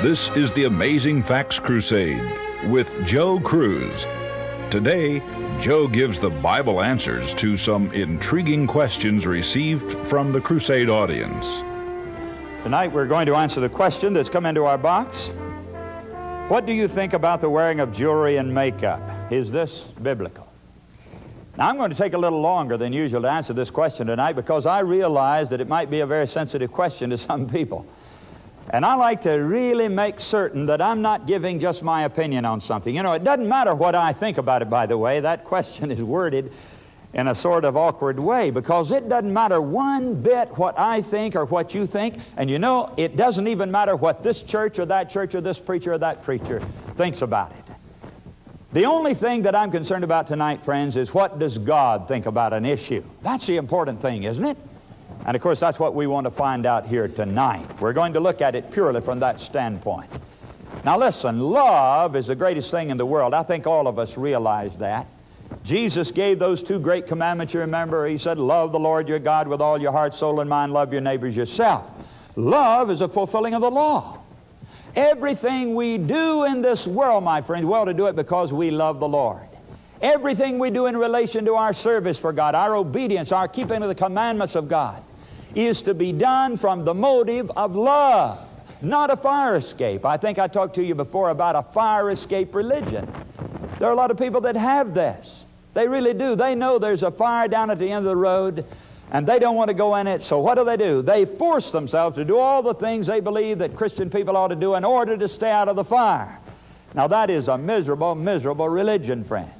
This is the Amazing Facts Crusade with Joe Cruz. Today, Joe gives the Bible answers to some intriguing questions received from the crusade audience. Tonight we're going to answer the question that's come into our box. What do you think about the wearing of jewelry and makeup? Is this biblical? Now I'm going to take a little longer than usual to answer this question tonight because I realize that it might be a very sensitive question to some people. And I like to really make certain that I'm not giving just my opinion on something. You know, it doesn't matter what I think about it, by the way. That question is worded in a sort of awkward way because it doesn't matter one bit what I think or what you think. And you know, it doesn't even matter what this church or this preacher or that preacher thinks about it. The only thing that I'm concerned about tonight, friends, is what does God think about an issue? That's the important thing, isn't it? And of course, that's what we want to find out here tonight. We're going to look at it purely from that standpoint. Now listen, love is the greatest thing in the world. I think all of us realize that. Jesus gave those two great commandments, you remember. He said, love the Lord your God with all your heart, soul, and mind. Love your neighbors yourself. Love is a fulfilling of the law. Everything we do in this world, my friends, we ought to do it because we love the Lord. Everything we do in relation to our service for God, our obedience, our keeping of the commandments of God, is to be done from the motive of love, not a fire escape. I think I talked to you before about a fire escape religion. There are a lot of people that have this. They really do. They know there's a fire down at the end of the road, and they don't want to go in it, so what do? They force themselves to do all the things they believe that Christian people ought to do in order to stay out of the fire. Now that is a miserable, miserable religion, friends.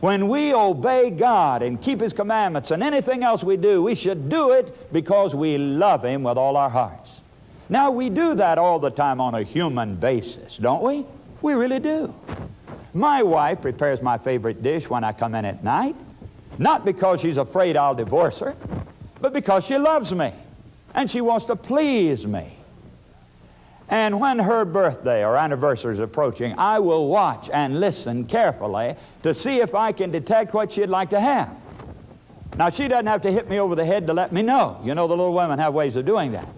When we obey God and keep His commandments and anything else we do, we should do it because we love Him with all our hearts. Now we do that all the time on a human basis, don't we? We really do. My wife prepares my favorite dish when I come in at night, not because she's afraid I'll divorce her, but because she loves me and she wants to please me. And when her birthday or anniversary is approaching, I will watch and listen carefully to see if I can detect what she'd like to have. Now, she doesn't have to hit me over the head to let me know. You know, the little women have ways of doing that.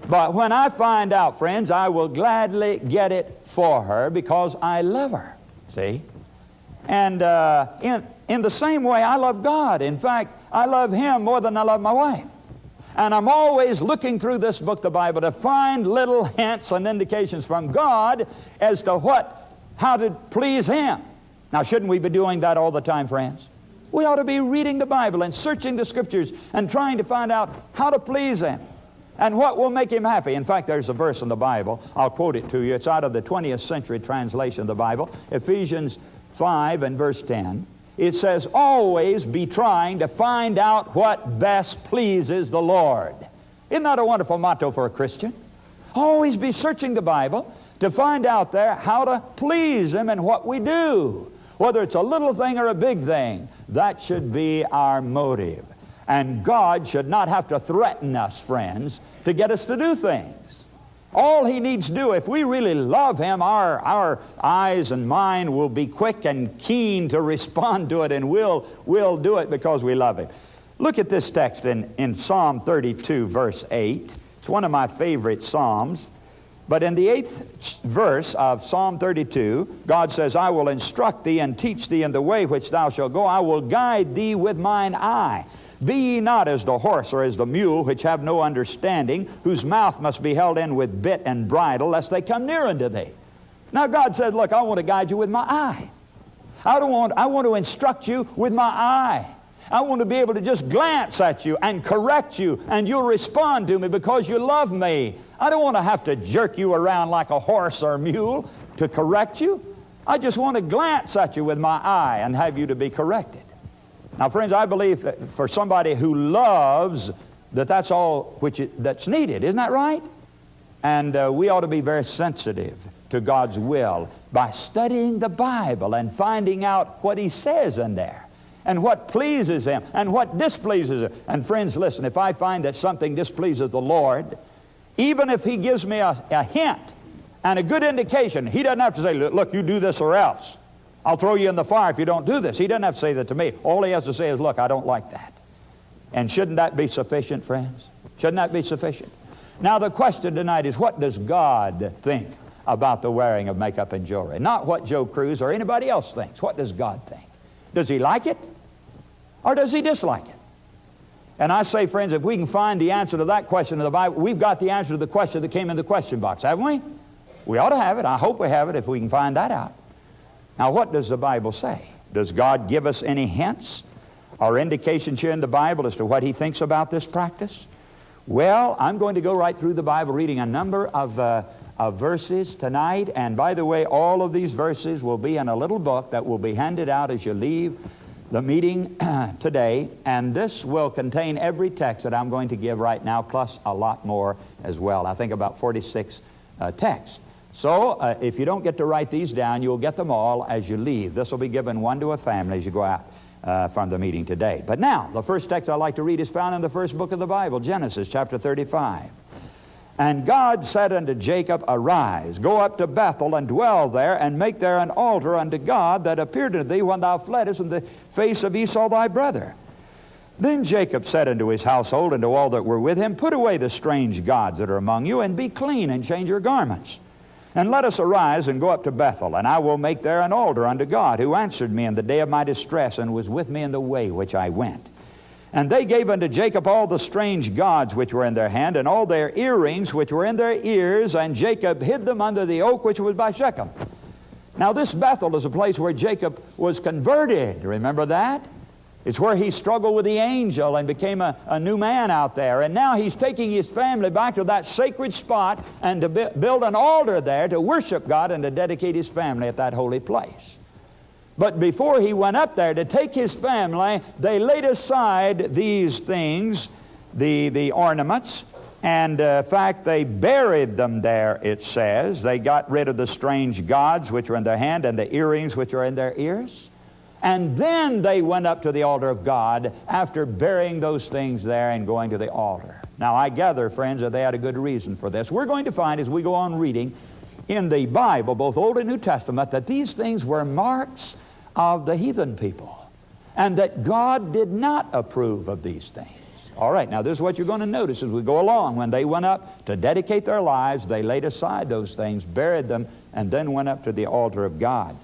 But when I find out, friends, I will gladly get it for her because I love her. See? And in the same way, I love God. In fact, I love Him more than I love my wife. And I'm always looking through this book, the Bible, to find little hints and indications from God as to how to please Him. Now, shouldn't we be doing that all the time, friends? We ought to be reading the Bible and searching the Scriptures and trying to find out how to please Him and what will make Him happy. In fact, there's a verse in the Bible. I'll quote it to you. It's out of the 20th century translation of the Bible, Ephesians 5 and verse 10. It says, always be trying to find out what best pleases the Lord. Isn't that a wonderful motto for a Christian? Always be searching the Bible to find out there how to please Him in what we do. Whether it's a little thing or a big thing, that should be our motive. And God should not have to threaten us, friends, to get us to do things. All He needs to do, if we really love Him, our eyes and mind will be quick and keen to respond to it, and we'll do it because we love Him. Look at this text in Psalm 32, verse 8. It's one of my favorite Psalms. But in the 8th verse of Psalm 32, God says, I will instruct thee and teach thee in the way which thou shalt go. I will guide thee with mine eye. Be ye not as the horse or as the mule, which have no understanding, whose mouth must be held in with bit and bridle, lest they come near unto thee. Now God said, look, I want to guide you with my eye. I want to instruct you with my eye. I want to be able to just glance at you and correct you, and you'll respond to me because you love me. I don't want to have to jerk you around like a horse or a mule to correct you. I just want to glance at you with my eye and have you to be corrected. Now, friends, I believe that for somebody who loves, that's all that's needed. Isn't that right? And we ought to be very sensitive to God's will by studying the Bible and finding out what He says in there and what pleases Him and what displeases Him. And friends, listen, if I find that something displeases the Lord, even if He gives me a hint and a good indication, He doesn't have to say, look, you do this or else. I'll throw you in the fire if you don't do this. He doesn't have to say that to me. All He has to say is, look, I don't like that. And shouldn't that be sufficient, friends? Shouldn't that be sufficient? Now the question tonight is, what does God think about the wearing of makeup and jewelry? Not what Joe Cruz or anybody else thinks. What does God think? Does He like it? Or does He dislike it? And I say, friends, if we can find the answer to that question in the Bible, we've got the answer to the question that came in the question box, haven't we? We ought to have it. I hope we have it if we can find that out. Now, what does the Bible say? Does God give us any hints or indications here in the Bible as to what He thinks about this practice? Well, I'm going to go right through the Bible reading a number of verses tonight. And by the way, all of these verses will be in a little book that will be handed out as you leave the meeting today. And this will contain every text that I'm going to give right now, plus a lot more as well. I think about 46 texts. So if you don't get to write these down, you'll get them all as you leave. This will be given one to a family as you go out from the meeting today. But now, the first text I'd like to read is found in the first book of the Bible, Genesis chapter 35. And God said unto Jacob, Arise, go up to Bethel, and dwell there, and make there an altar unto God that appeared unto thee when thou fleddest from the face of Esau thy brother. Then Jacob said unto his household and to all that were with him, Put away the strange gods that are among you, and be clean, and change your garments. And let us arise and go up to Bethel, and I will make there an altar unto God, who answered me in the day of my distress, and was with me in the way which I went. And they gave unto Jacob all the strange gods which were in their hand, and all their earrings which were in their ears, and Jacob hid them under the oak which was by Shechem. Now this Bethel is a place where Jacob was converted. Remember that? It's where he struggled with the angel and became a new man out there. And now he's taking his family back to that sacred spot and to build an altar there to worship God and to dedicate his family at that holy place. But before he went up there to take his family, they laid aside these things, the ornaments, and in fact they buried them there, it says. They got rid of the strange gods which were in their hand and the earrings which were in their ears. And then they went up to the altar of God after burying those things there and going to the altar. Now I gather, friends, that they had a good reason for this. We're going to find as we go on reading in the Bible, both Old and New Testament, that these things were marks of the heathen people, and that God did not approve of these things. All right, now this is what you're going to notice as we go along. When they went up to dedicate their lives, they laid aside those things, buried them, and then went up to the altar of God.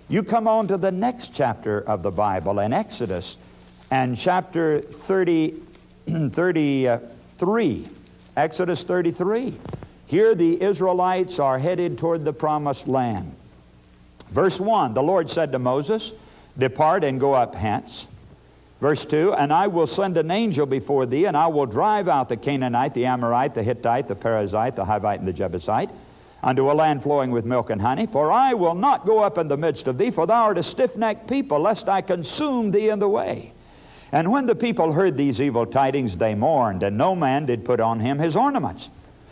You come on to the next chapter of the Bible in Exodus, and chapter 33. Exodus 33. Here the Israelites are headed toward the promised land. Verse 1, the Lord said to Moses, Depart and go up hence. Verse 2, And I will send an angel before thee, and I will drive out the Canaanite, the Amorite, the Hittite, the Perizzite, the Hivite, and the Jebusite, unto a land flowing with milk and honey. For I will not go up in the midst of thee, for thou art a stiff-necked people, lest I consume thee in the way. And when the people heard these evil tidings, they mourned, and no man did put on him his ornaments.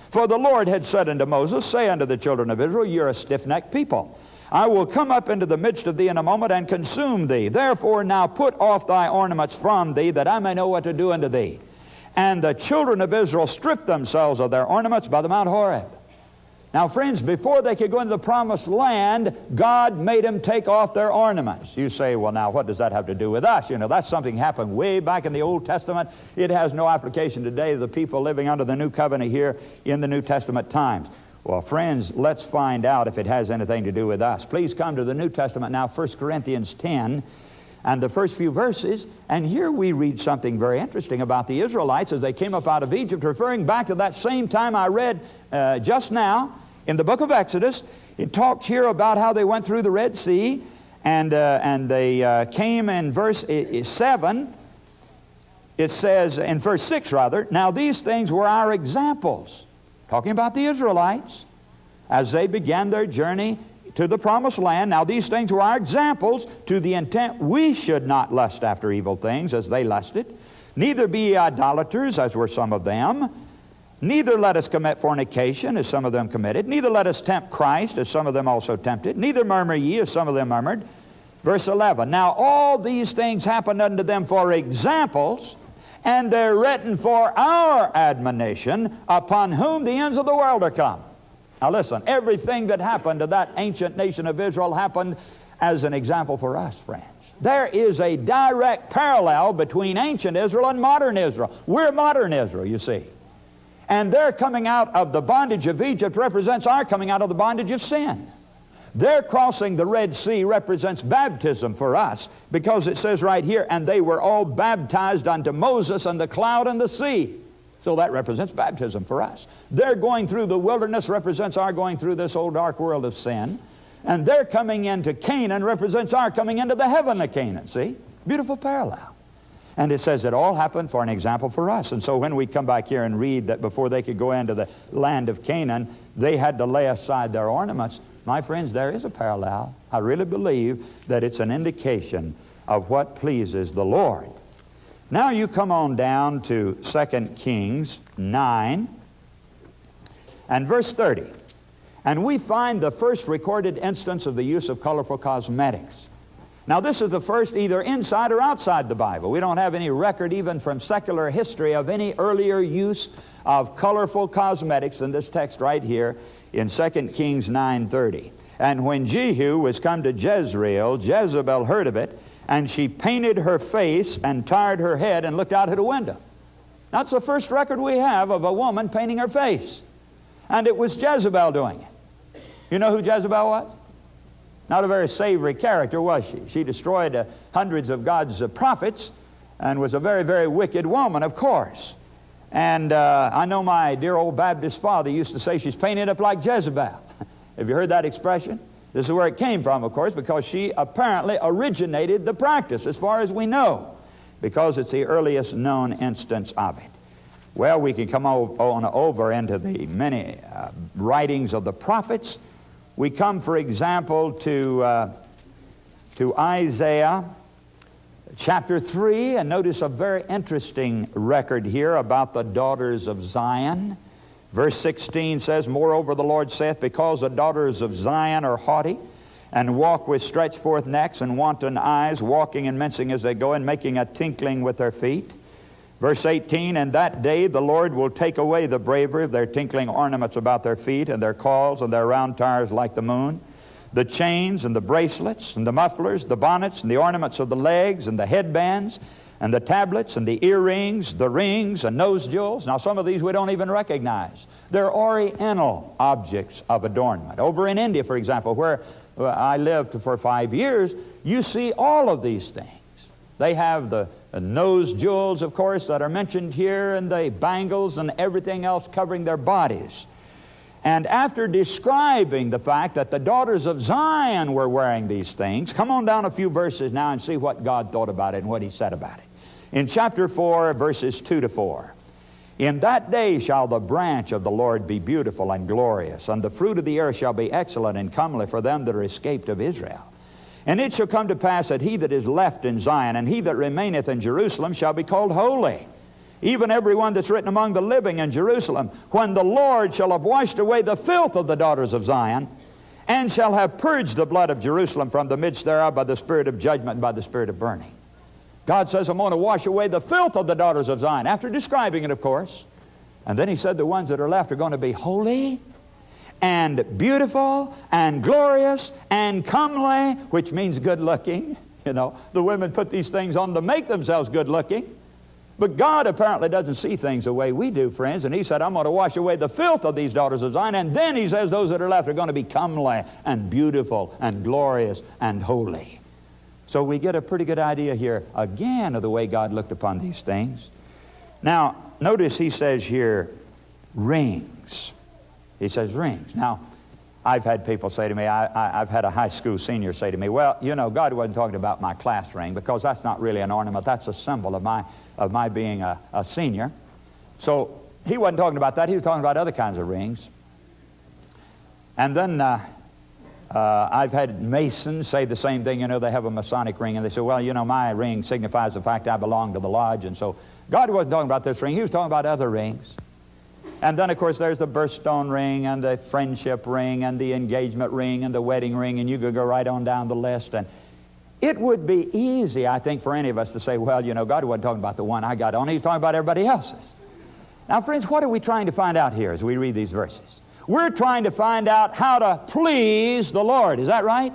For the Lord had said unto Moses, Say unto the children of Israel, You're a stiff-necked people. I will come up into the midst of thee in a moment and consume thee. Therefore now put off thy ornaments from thee, that I may know what to do unto thee. And the children of Israel stripped themselves of their ornaments by the Mount Horeb. Now, friends, before they could go into the promised land, God made them take off their ornaments. You say, well, now, what does that have to do with us? You know, that's something happened way back in the Old Testament. It has no application today to the people living under the New Covenant here in the New Testament times. Well, friends, let's find out if it has anything to do with us. Please come to the New Testament now, 1 Corinthians 10, and the first few verses. And here we read something very interesting about the Israelites as they came up out of Egypt, referring back to that same time I read just now. In the book of Exodus, it talks here about how they went through the Red Sea, and they came in verse 7. It says, in verse 6 rather, Now these things were our examples, talking about the Israelites, as they began their journey to the promised land. Now these things were our examples, to the intent we should not lust after evil things, as they lusted. Neither be ye idolaters, as were some of them. Neither let us commit fornication, as some of them committed. Neither let us tempt Christ, as some of them also tempted. Neither murmur ye, as some of them murmured. Verse 11, Now all these things happened unto them for examples, and they're written for our admonition, upon whom the ends of the world are come. Now listen, everything that happened to that ancient nation of Israel happened as an example for us, friends. There is a direct parallel between ancient Israel and modern Israel. We're modern Israel, you see. And their coming out of the bondage of Egypt represents our coming out of the bondage of sin. Their crossing the Red Sea represents baptism for us, because it says right here, and they were all baptized unto Moses and the cloud and the sea. So that represents baptism for us. Their going through the wilderness represents our going through this old dark world of sin. And their coming into Canaan represents our coming into the heavenly Canaan. See? Beautiful parallel. And it says it all happened for an example for us. And so when we come back here and read that before they could go into the land of Canaan, they had to lay aside their ornaments, my friends, there is a parallel. I really believe that it's an indication of what pleases the Lord. Now you come on down to 2 Kings 9 and verse 30. And we find the first recorded instance of the use of colorful cosmetics. Now this is the first either inside or outside the Bible. We don't have any record even from secular history of any earlier use of colorful cosmetics than this text right here in 2 Kings 9:30. And when Jehu was come to Jezreel, Jezebel heard of it, and she painted her face and tarred her head and looked out at a window. That's the first record we have of a woman painting her face. And it was Jezebel doing it. You know who Jezebel was? Not a very savory character, was she? She destroyed hundreds of God's prophets and was a very, very wicked woman, of course. And I know my dear old Baptist father used to say she's painted up like Jezebel. Have you heard that expression? This is where it came from, of course, because she apparently originated the practice, as far as we know, because it's the earliest known instance of it. Well, we can come on over into the many writings of the prophets. We come, for example, to Isaiah chapter 3, and notice a very interesting record here about the daughters of Zion. Verse 16 says, Moreover the Lord saith, Because the daughters of Zion are haughty, and walk with stretched forth necks and wanton eyes, walking and mincing as they go, and making a tinkling with their feet. Verse 18, And that day the Lord will take away the bravery of their tinkling ornaments about their feet, and their cauls and their round tires like the moon, the chains and the bracelets and the mufflers, the bonnets and the ornaments of the legs and the headbands and the tablets and the earrings, the rings and nose jewels. Now some of these we don't even recognize. They're oriental objects of adornment. Over in India, for example, where I lived for 5 years, you see all of these things. They have the nose jewels, of course, that are mentioned here, and the bangles and everything else covering their bodies. And after describing the fact that the daughters of Zion were wearing these things, come on down a few verses now and see what God thought about it and what He said about it. In chapter 4, verses 2 to 4, In that day shall the branch of the Lord be beautiful and glorious, and the fruit of the earth shall be excellent and comely for them that are escaped of Israel. And it shall come to pass that he that is left in Zion and he that remaineth in Jerusalem shall be called holy, even every one that's written among the living in Jerusalem, when the Lord shall have washed away the filth of the daughters of Zion, and shall have purged the blood of Jerusalem from the midst thereof by the spirit of judgment and by the spirit of burning. God says, I'm going to wash away the filth of the daughters of Zion, after describing it, of course. And then He said the ones that are left are going to be holy and beautiful and glorious and comely, which means good looking. You know, the women put these things on to make themselves good looking. But God apparently doesn't see things the way we do, friends. And He said, I'm going to wash away the filth of these daughters of Zion. And then He says those that are left are going to be comely and beautiful and glorious and holy. So we get a pretty good idea here again of the way God looked upon these things. Now, notice He says here, rings. He says rings. Now, I've had people say to me, I've had a high school senior say to me, well, you know, God wasn't talking about my class ring, because that's not really an ornament. That's a symbol of my being a senior. So He wasn't talking about that. He was talking about other kinds of rings. And then I've had Masons say the same thing. You know, they have a Masonic ring, and they say, well, you know, my ring signifies the fact I belong to the lodge. And so God wasn't talking about this ring. He was talking about other rings. And then, of course, there's the birthstone ring and the friendship ring and the engagement ring and the wedding ring, and you could go right on down the list. And it would be easy, I think, for any of us to say, well, you know, God wasn't talking about the one I got on. He was talking about everybody else's. Now, friends, what are we trying to find out here as we read these verses? We're trying to find out how to please the Lord. Is that right?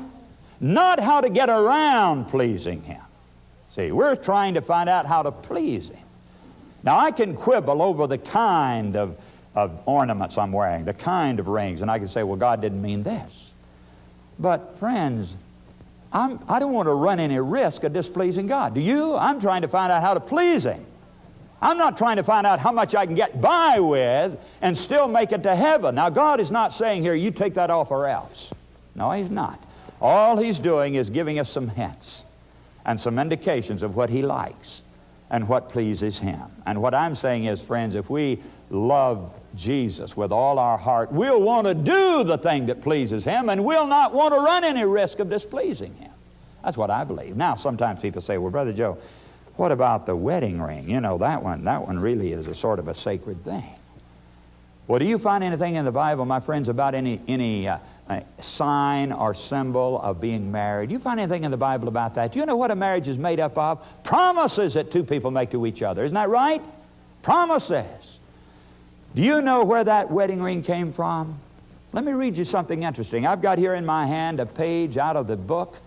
Not how to get around pleasing Him. See, we're trying to find out how to please Him. Now, I can quibble over the kind of of ornaments I'm wearing, the kind of rings. And I can say, well, God didn't mean this. But friends, I don't want to run any risk of displeasing God. Do you? I'm trying to find out how to please Him. I'm not trying to find out how much I can get by with and still make it to heaven. Now, God is not saying here, you take that off or else. No, He's not. All He's doing is giving us some hints and some indications of what He likes and what pleases Him. And what I'm saying is, friends, if we love Jesus with all our heart, we'll want to do the thing that pleases Him, and we'll not want to run any risk of displeasing Him. That's what I believe. Now, sometimes people say, well, Brother Joe, what about the wedding ring? You know, that one really is a sort of a sacred thing. Well, do you find anything in the Bible, my friends, about any sign or symbol of being married? Do you find anything in the Bible about that? Do you know what a marriage is made up of? Promises that two people make to each other. Isn't that right? Promises. Do you know where that wedding ring came from? Let me read you something interesting. I've got here in my hand a page out of the book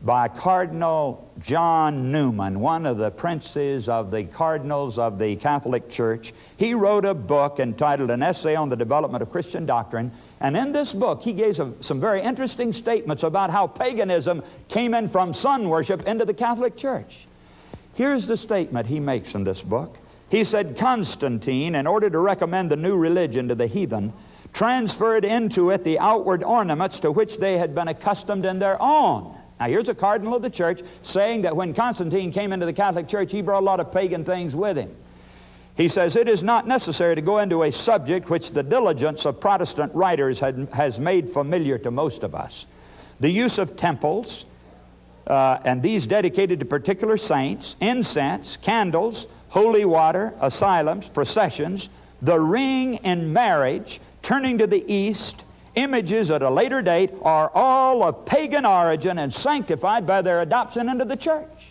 by Cardinal John Newman, one of the princes of the cardinals of the Catholic Church. He wrote a book entitled An Essay on the Development of Christian Doctrine. And in this book, he gave some very interesting statements about how paganism came in from sun worship into the Catholic Church. Here's the statement he makes in this book. He said, Constantine, in order to recommend the new religion to the heathen, transferred into it the outward ornaments to which they had been accustomed in their own. Now, here's a cardinal of the church saying that when Constantine came into the Catholic Church, he brought a lot of pagan things with him. He says, it is not necessary to go into a subject which the diligence of Protestant writers has made familiar to most of us. The use of temples, and these dedicated to particular saints, incense, candles, holy water, asylums, processions, the ring in marriage, turning to the east, images at a later date, are all of pagan origin and sanctified by their adoption into the church.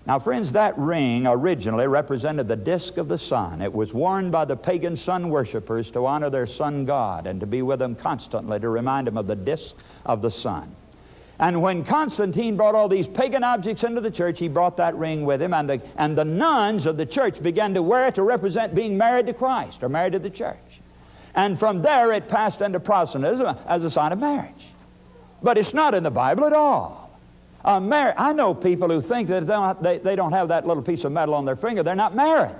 Now, friends, that ring originally represented the disk of the sun. It was worn by the pagan sun worshipers to honor their sun god and to be with them constantly to remind them of the disk of the sun. And when Constantine brought all these pagan objects into the church, he brought that ring with him, and the nuns of the church began to wear it to represent being married to Christ or married to the church. And from there it passed into Protestantism as a sign of marriage. But it's not in the Bible at all. I know people who think that they don't have that little piece of metal on their finger, they're not married.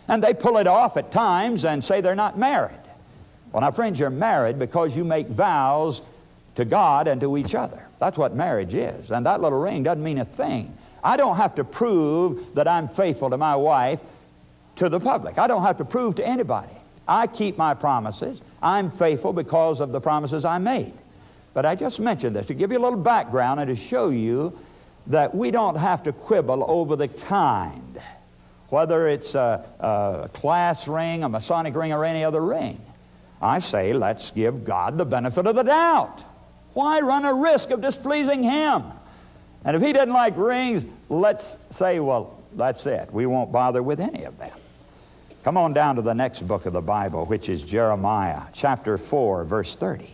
And they pull it off at times and say they're not married. Well, now, friends, you're married because you make vows to God and to each other. That's what marriage is. And that little ring doesn't mean a thing. I don't have to prove that I'm faithful to my wife to the public. I don't have to prove to anybody. I keep my promises. I'm faithful because of the promises I made. But I just mentioned this to give you a little background and to show you that we don't have to quibble over the kind, whether it's a class ring, a Masonic ring, or any other ring. I say let's give God the benefit of the doubt. Why run a risk of displeasing Him? And if He doesn't like rings, let's say, well, that's it. We won't bother with any of them. Come on down to the next book of the Bible, which is Jeremiah, chapter 4, verse 30.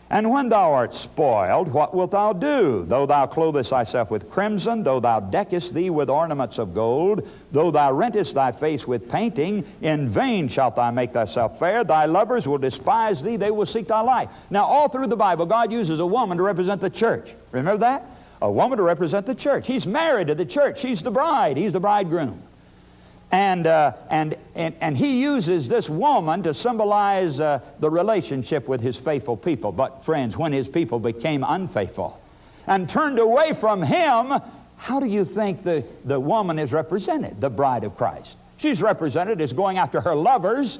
And when thou art spoiled, what wilt thou do? Though thou clothest thyself with crimson, though thou deckest thee with ornaments of gold, though thou rentest thy face with painting, in vain shalt thou make thyself fair. Thy lovers will despise thee, they will seek thy life. Now, all through the Bible, God uses a woman to represent the church. Remember that? A woman to represent the church. He's married to the church. She's the bride. He's the bridegroom. And He uses this woman to symbolize the relationship with His faithful people. But friends, when His people became unfaithful and turned away from Him, how do you think the woman is represented, the bride of Christ? She's represented as going after her lovers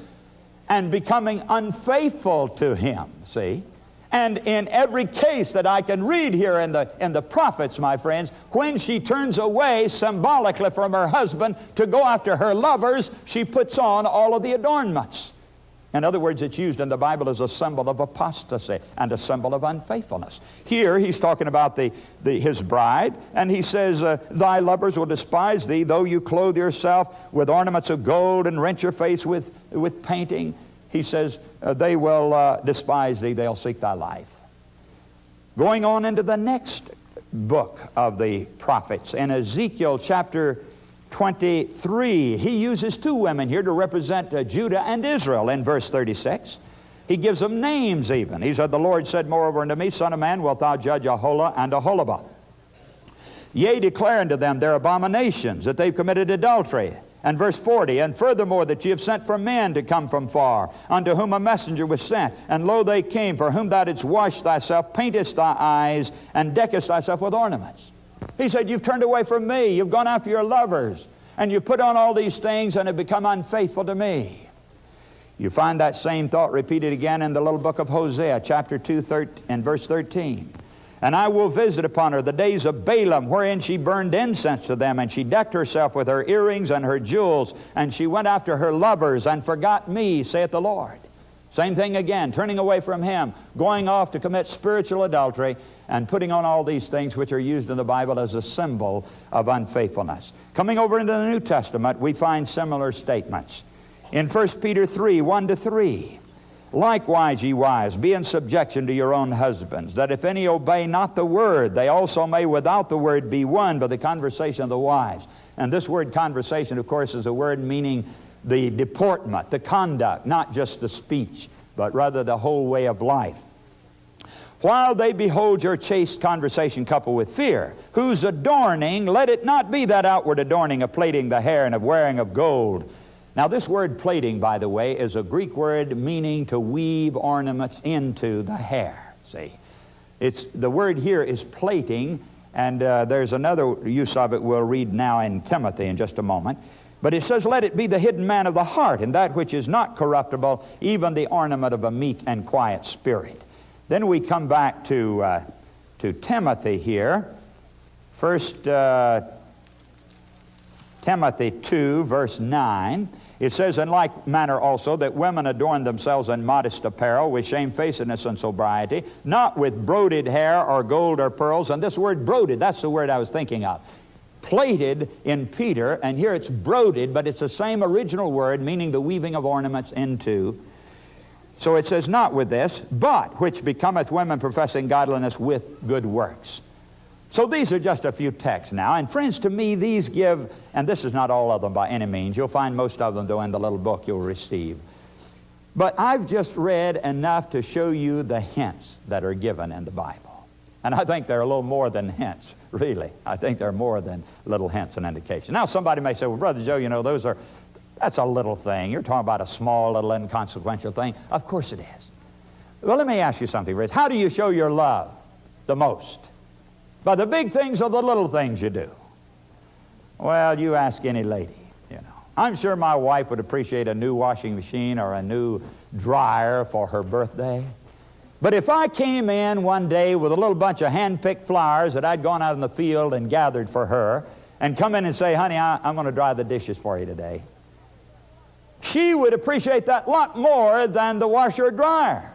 and becoming unfaithful to Him, see? And in every case that I can read here in the prophets, my friends, when she turns away symbolically from her husband to go after her lovers, she puts on all of the adornments. In other words, it's used in the Bible as a symbol of apostasy and a symbol of unfaithfulness. Here he's talking about his bride, and he says, thy lovers will despise thee, though you clothe yourself with ornaments of gold and rent your face with painting. He says, they will despise thee, they'll seek thy life. Going on into the next book of the prophets, in Ezekiel chapter 23. He uses two women here to represent Judah and Israel in verse 36. He gives them names even. He said, the Lord said moreover unto me, Son of man, wilt thou judge Aholah and Aholibah? Yea, declare unto them their abominations, that they've committed adultery. And verse 40, and furthermore that ye have sent for men to come from far, unto whom a messenger was sent. And lo, they came, for whom thou didst wash thyself, paintest thy eyes, and deckest thyself with ornaments. He said, you've turned away from me, you've gone after your lovers, and you've put on all these things and have become unfaithful to me. You find that same thought repeated again in the little book of Hosea, chapter 2 and verse 13. And I will visit upon her the days of Balaam, wherein she burned incense to them, and she decked herself with her earrings and her jewels, and she went after her lovers and forgot me, saith the Lord. Same thing again, turning away from Him, going off to commit spiritual adultery, and putting on all these things which are used in the Bible as a symbol of unfaithfulness. Coming over into the New Testament, we find similar statements. In 1 Peter 3, 1-3, likewise, ye wives, be in subjection to your own husbands, that if any obey not the word, they also may without the word be won by the conversation of the wives. And this word conversation, of course, is a word meaning the deportment, the conduct, not just the speech, but rather the whole way of life. While they behold your chaste conversation coupled with fear, whose adorning, let it not be that outward adorning of plaiting the hair and of wearing of gold. Now this word plaiting, by the way, is a Greek word meaning to weave ornaments into the hair. See, the word here is plaiting, and there's another use of it we'll read now in Timothy in just a moment. But it says, let it be the hidden man of the heart, and that which is not corruptible, even the ornament of a meek and quiet spirit. Then we come back to Timothy here. First Timothy 2, verse 9. It says, in like manner also that women adorn themselves in modest apparel, with shamefacedness and sobriety, not with broided hair or gold or pearls. And this word broided, that's the word I was thinking of. Plaited in Peter, and here it's broided, but it's the same original word, meaning the weaving of ornaments into. So it says, not with this, but which becometh women professing godliness with good works. So these are just a few texts now. And friends, to me, these give, and this is not all of them by any means. You'll find most of them, though, in the little book you'll receive. But I've just read enough to show you the hints that are given in the Bible. And I think they're a little more than hints, really. I think they're more than little hints and indications. Now, somebody may say, well, Brother Joe, you know, that's a little thing. You're talking about a small, little, inconsequential thing. Of course it is. Well, let me ask you something, Rich. How do you show your love the most? By the big things or the little things you do? Well, you ask any lady, you know. I'm sure my wife would appreciate a new washing machine or a new dryer for her birthday. But if I came in one day with a little bunch of hand-picked flowers that I'd gone out in the field and gathered for her, and come in and say, honey, I'm going to dry the dishes for you today, she would appreciate that a lot more than the washer or dryer.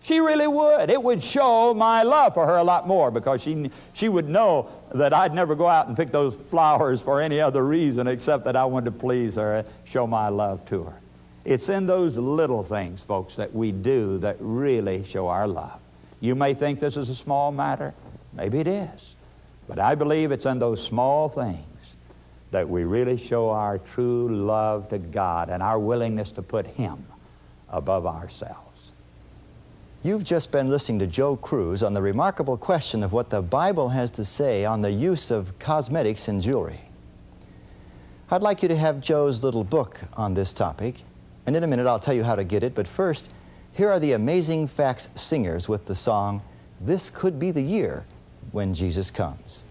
She really would. It would show my love for her a lot more, because she would know that I'd never go out and pick those flowers for any other reason except that I wanted to please her and show my love to her. It's in those little things, folks, that we do that really show our love. You may think this is a small matter. Maybe it is. But I believe it's in those small things that we really show our true love to God and our willingness to put Him above ourselves. You've just been listening to Joe Cruz on the remarkable question of what the Bible has to say on the use of cosmetics in jewelry. I'd like you to have Joe's little book on this topic, and in a minute I'll tell you how to get it, but first, here are the Amazing Facts singers with the song, This Could Be the Year When Jesus Comes.